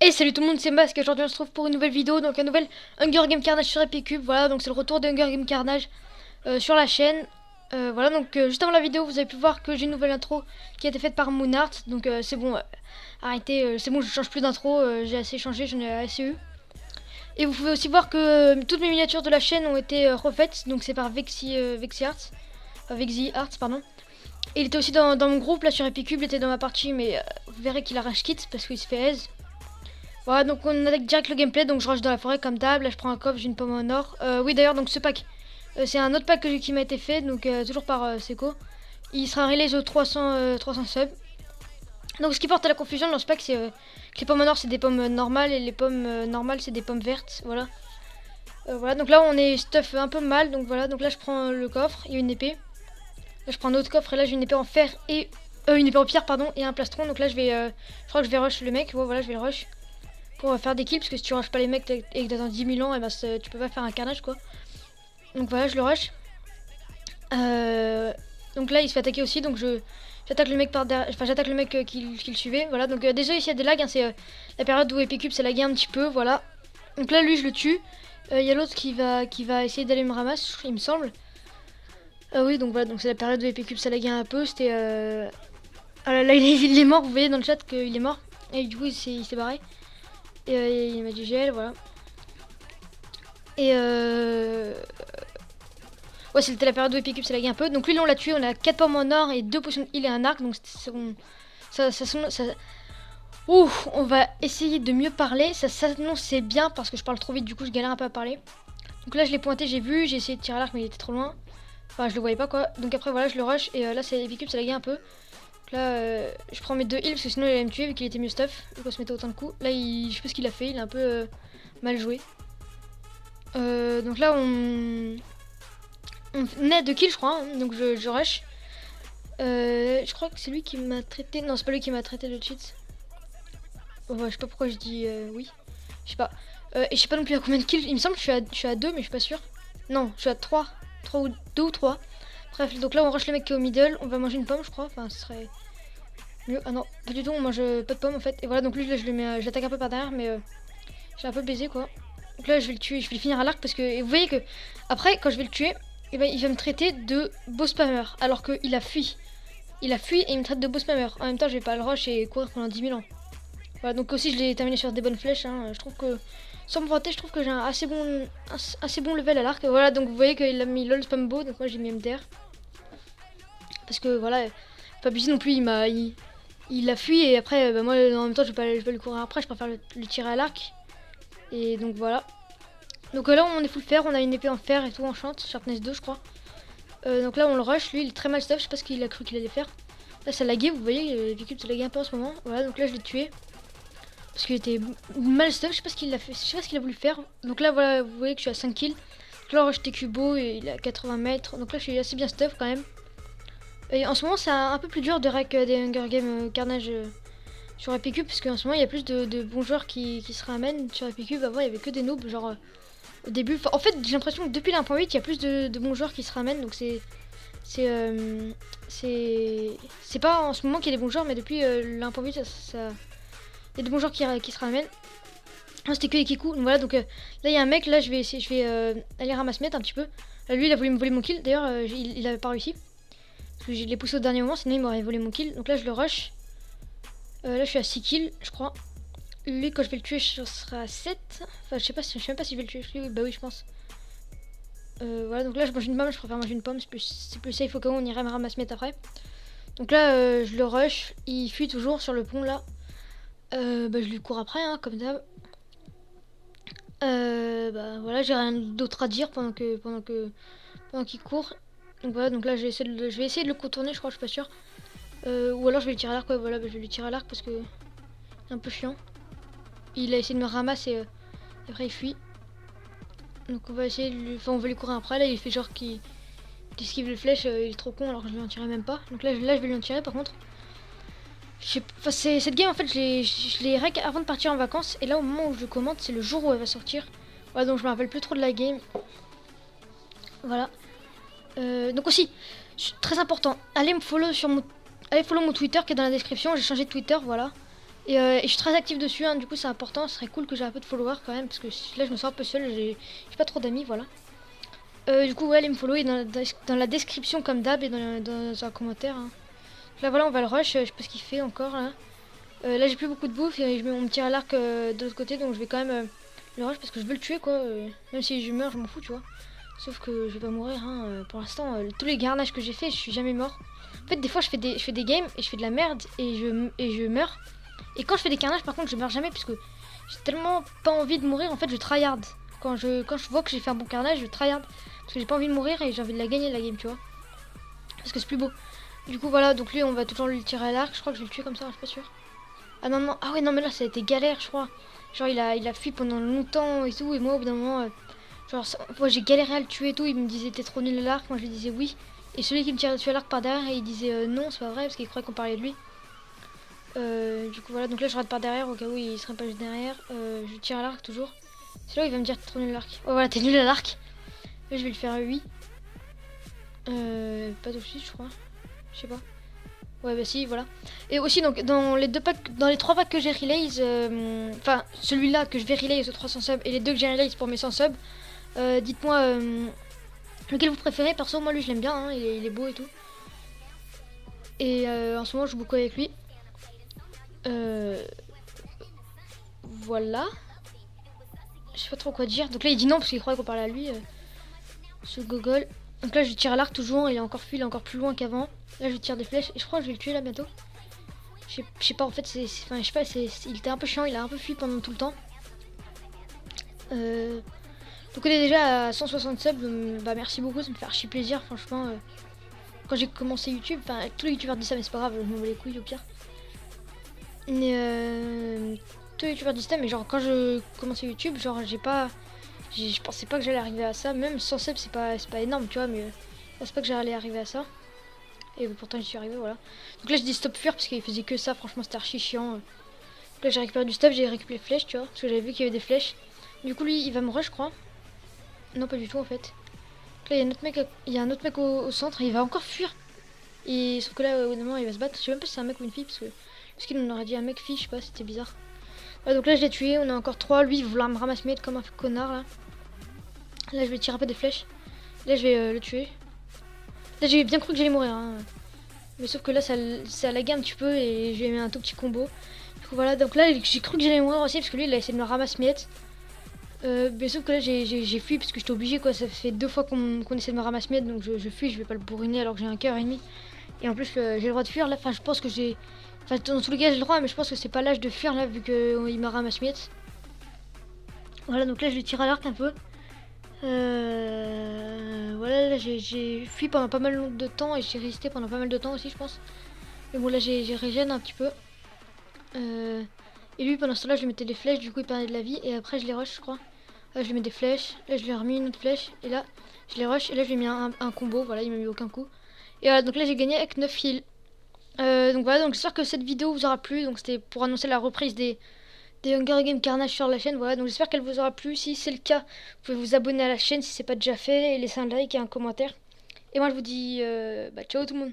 Et salut tout le monde, c'est Masque. Aujourd'hui on se retrouve pour une nouvelle vidéo, donc un nouvel Hunger Game Carnage sur Epicube. Voilà, donc c'est le retour de Hunger Game Carnage sur la chaîne. Voilà, donc juste avant la vidéo vous avez pu voir que j'ai une nouvelle intro qui a été faite par Moonart. Donc c'est bon, arrêtez, c'est bon, je change plus d'intro, j'ai assez changé, j'en ai assez eu. Et vous pouvez aussi voir que toutes mes miniatures de la chaîne ont été refaites, donc c'est par Vexy Arts, Vexy Arts, pardon. Et il était aussi dans mon groupe là sur Epicube, il était dans ma partie, mais vous verrez qu'il a rage kit parce qu'il se fait aise. Voilà, donc on attaque direct le gameplay, donc je rush dans la forêt comme d'hab, là je prends un coffre, j'ai une pomme en or. Oui d'ailleurs, donc ce pack, c'est un autre pack qui m'a été fait, donc toujours par Seco. Il sera release aux 300 subs. Donc ce qui porte à la confusion dans ce pack, c'est que les pommes en or c'est des pommes normales et les pommes normales c'est des pommes vertes, voilà. Voilà, donc là on est stuff un peu mal, donc voilà, donc là je prends le coffre, il y a une épée. Là je prends un autre coffre et là j'ai une épée en fer et... une épée en pierre pardon, et un plastron, donc là je vais... je crois que je vais rush le mec, ouais, voilà je vais le rush. Pour faire des kills, parce que si tu rushes pas les mecs et que t'attends 10 000 ans, et ben tu peux pas faire un carnage quoi. Donc voilà, je le rush. Donc là il se fait attaquer aussi, donc j'attaque le mec par derrière, enfin j'attaque le mec qui le suivait, voilà. Donc déjà ici il y a des lags, hein, c'est la période où Epicube s'est lagué un petit peu, voilà. Donc là lui je le tue. Il y a l'autre qui va essayer d'aller me ramasser, il me semble. Oui, donc voilà, donc c'est la période où Epicube s'est lagué un peu, c'était... Ah là il est mort, vous voyez dans le chat qu'il est mort. Et du coup il s'est barré. Et il m'a dit GL, voilà. Et ouais, c'était la période où Epicube s'est lagué un peu. Donc lui, là, on l'a tué. On a 4 pommes en or et 2 potions de heal et un arc. Donc ça... Ouh, on va essayer de mieux parler. Ça s'annonce bien parce que je parle trop vite. Du coup, je galère un peu à parler. Donc là, je l'ai pointé, j'ai vu. J'ai essayé de tirer à l'arc, mais il était trop loin. Enfin, je le voyais pas, quoi. Donc après, voilà, je le rush. Et là, c'est Epicube s'est lagué un peu. Donc là, je prends mes 2 heals parce que sinon, il allait me tuer vu qu'il était mieux stuff. Du coup, on se mettait autant de coups. Là, je sais pas ce qu'il a fait. Il a un peu... mal joué. Donc là on est de kill je crois, hein, donc je rush. Je crois que c'est lui qui m'a traité. Non, c'est pas lui qui m'a traité de cheat. Ouais, je sais pas pourquoi je dis oui. Je sais pas. Et je sais pas non plus à combien de kills. Il me semble que je suis à 2 mais je suis pas sûr. Non, je suis à 3 ou 2 ou 3. Bref, donc là on rush le mec qui est au middle. On va manger une pomme je crois. Enfin ce serait mieux. Ah non, pas du tout, on mange pas de pomme en fait. Et voilà, donc lui là je le mets, je l'attaque un peu par derrière mais j'ai un peu baisé quoi. Donc là je vais le tuer, je vais le finir à l'arc parce que et vous voyez que après quand je vais le tuer, et ben, il va me traiter de beau spammer alors qu'il a fui. Il a fui et il me traite de beau spammer. En même temps je vais pas le rush et courir pendant 10 000 ans. Voilà, donc aussi je l'ai terminé sur des bonnes flèches, hein. Je trouve que sans me vanter je trouve que j'ai un assez bon level à l'arc. Voilà, donc vous voyez qu'il a mis LOL spam bow, donc moi j'ai mis MDR. Parce que voilà, pas abuser non plus, il a fui et après bah, moi en même temps je vais le courir après, je préfère le tirer à l'arc. Et donc voilà. Donc là on est full fer, on a une épée en fer et tout, enchante, sharpness 2 je crois. Donc là on le rush, lui il est très mal stuff, je sais pas ce qu'il a cru qu'il allait faire. Là ça lagué, vous voyez, Vicube s'est lagué un peu en ce moment. Voilà, donc là je l'ai tué. Parce qu'il était mal stuff, je sais pas ce qu'il a fait, je sais pas ce qu'il a voulu faire. Donc là voilà, vous voyez que je suis à 5 kills. Donc là on rush Kubo et il est à 80 mètres. Donc là je suis assez bien stuff quand même. Et en ce moment c'est un peu plus dur de rack des Hunger Games Carnage sur Epicube, parce qu'en ce moment il y a plus de bons joueurs qui se ramènent sur Epicube. Avant il y avait que des noobs, genre au début. En fait j'ai l'impression que depuis l'1.8 il y a plus de bons joueurs qui se ramènent, donc c'est pas en ce moment qu'il y a des bons joueurs, mais depuis l'1.8 il y a des bons joueurs qui se ramènent. Ah, c'était que Ekiku, donc voilà, donc là il y a un mec, là je vais aller ramasser un petit peu. Là, lui il a voulu me voler mon kill, d'ailleurs il avait pas réussi. Parce que je l'ai poussé au dernier moment, sinon il m'aurait volé mon kill. Donc là je le rush. Là je suis à 6 kills je crois. Lui quand je vais le tuer je serai à 7. Enfin je sais même pas si je vais le tuer. Oui, bah oui je pense. Voilà, donc là je mange une pomme, je préfère manger une pomme, c'est plus safe au cas où on irait me ramasser après. Donc là je le rush, il fuit toujours sur le pont là. Bah je lui cours après hein, comme d'hab. Bah voilà, j'ai rien d'autre à dire pendant qu'il court. Donc voilà, donc là je vais essayer de le contourner, je crois, je suis pas sûr. Ou alors je vais le tirer à l'arc, ouais, voilà, bah, je vais le tirer à l'arc parce que c'est un peu chiant. Il a essayé de me ramasser et après il fuit. Donc on va essayer de lui... Enfin on va lui courir après, là il fait genre qu'il esquive les flèches, il est trop con alors que je lui en tirerai même pas. Donc là je vais lui en tirer par contre. Enfin cette game en fait je l'ai rec avant de partir en vacances, et là au moment où je le commente c'est le jour où elle va sortir. Voilà, donc je me rappelle plus trop de la game. Voilà. Donc aussi, très important, allez follow mon Twitter qui est dans la description, j'ai changé de Twitter, voilà. Et je suis très active dessus, hein, du coup c'est important, ce serait cool que j'ai un peu de followers quand même, parce que là je me sens un peu seule, j'ai pas trop d'amis, voilà. Du coup ouais, allez me follow et dans la description comme d'hab et dans un commentaire. Hein. Là voilà, on va le rush, je sais pas ce qu'il fait encore là. Là j'ai plus beaucoup de bouffe et je mets mon tir à l'arc de l'autre côté, donc je vais quand même le rush parce que je veux le tuer quoi. Même si je meurs, je m'en fous, tu vois. Sauf que je vais pas mourir, hein. Pour l'instant, tous les garnages que j'ai fait, je suis jamais mort. En fait, des fois je fais des games et je fais de la merde et je meurs. Et quand je fais des carnages, par contre, je meurs jamais parce que j'ai tellement pas envie de mourir. En fait, je tryhard. Quand je vois que j'ai fait un bon carnage, je tryhard parce que j'ai pas envie de mourir et j'ai envie de la gagner la game, tu vois. Parce que c'est plus beau. Du coup, voilà. Donc lui, on va toujours lui tirer à l'arc. Je crois que je vais le tuer comme ça, je suis pas sûre. Ah non, non. Ah ouais, non, mais là, ça a été galère, je crois. Genre, il a fui pendant longtemps et tout. Et moi, au bout d'un moment, genre, moi, j'ai galéré à le tuer et tout. Il me disait, t'es trop nul à l'arc. Moi, je lui disais oui. Et celui qui me tirait dessus à l'arc par derrière, il disait non, c'est pas vrai, parce qu'il croyait qu'on parlait de lui. Du coup voilà, donc là je rate par derrière au cas où il serait pas juste derrière. Je tire à l'arc toujours. C'est là où il va me dire t'es trop nul à l'arc. Oh voilà, t'es nul à l'arc. Là je vais le faire à 8. Pas tout de suite je crois. Je sais pas. Ouais bah si voilà. Et aussi donc dans les 3 packs que j'ai relays, enfin celui-là que je vais relays aux 300 subs et les 2 que j'ai relays pour mes 100 subs, dites-moi lequel vous préférez. Perso moi lui je l'aime bien, hein, il est beau et tout. Et en ce moment je joue beaucoup avec lui. Voilà. Je sais pas trop quoi dire. Donc là, il dit non parce qu'il croyait qu'on parlait à lui. Ce gogol. Donc là, je tire à l'arc toujours. Il est encore fui, il est encore plus loin qu'avant. Là, je tire des flèches. Et je crois que je vais le tuer là bientôt. Je sais pas, en fait, enfin, je sais pas, il était un peu chiant. Il a un peu fui pendant tout le temps. Donc on est déjà à 160 subs. Bah merci beaucoup, ça me fait archi plaisir, franchement. Quand j'ai commencé YouTube, enfin, tous les youtubeurs disent ça, mais c'est pas grave, je m'en bats les couilles au pire. Mais tous les youtubeurs disent ça, mais genre quand je commençais YouTube, genre je pensais pas que j'allais arriver à ça. Même sans sub c'est pas énorme, tu vois, mais je pensais pas que j'allais arriver à ça. Et pourtant j'y suis arrivé, voilà. Donc là je dis stop fuir parce qu'il faisait que ça, franchement c'était archi chiant. Donc là j'ai récupéré du stuff, j'ai récupéré les flèches, tu vois, parce que j'avais vu qu'il y avait des flèches. Du coup lui il va me rush je crois. Non pas du tout en fait. Donc là il y a un autre mec au centre et il va encore fuir. Et sauf que là au moment il va se battre. Je sais même pas si c'est un mec ou une fille parce qu'il nous aurait dit un mec fille, je sais pas, c'était bizarre. Ouais, donc là je l'ai tué, on a encore 3, lui il va vouloir me ramasser comme un connard là. Là je vais tirer un peu des flèches. Là je vais le tuer. Là j'ai bien cru que j'allais mourir hein. Mais sauf que là ça a lagué un petit peu et j'ai mis un tout petit combo. Du coup voilà, donc là j'ai cru que j'allais mourir aussi parce que lui il a essayé de me ramasser miette. Mais sauf que là j'ai fui parce que j'étais obligé quoi, ça fait 2 fois qu'on essaie de me ramasser miette donc je fuis, je vais pas le bourriner alors que j'ai un cœur et demi. Et en plus j'ai le droit de fuir là, enfin je pense que j'ai... Enfin dans tous les cas j'ai le droit mais je pense que c'est pas l'âge de fuir là vu qu'il m'a ramassé miette. Voilà donc là je le tire à l'arc un peu. Voilà là j'ai fui pendant pas mal de temps et j'ai résisté pendant pas mal de temps aussi je pense. Mais bon là j'ai régène un petit peu. Et lui pendant ce temps là je lui mettais des flèches, du coup il perdait de la vie et après je les rush je crois. Là je lui mets des flèches, là je lui ai remis une autre flèche et là je les rush et là je lui ai mis un combo, voilà il m'a mis aucun coup. Et voilà donc là j'ai gagné avec 9 kills. Donc voilà, donc j'espère que cette vidéo vous aura plu. Donc c'était pour annoncer la reprise des Hunger Games Carnage sur la chaîne. Voilà, donc j'espère qu'elle vous aura plu. Si c'est le cas, vous pouvez vous abonner à la chaîne si c'est pas déjà fait et laisser un like et un commentaire. Et moi je vous dis ciao tout le monde.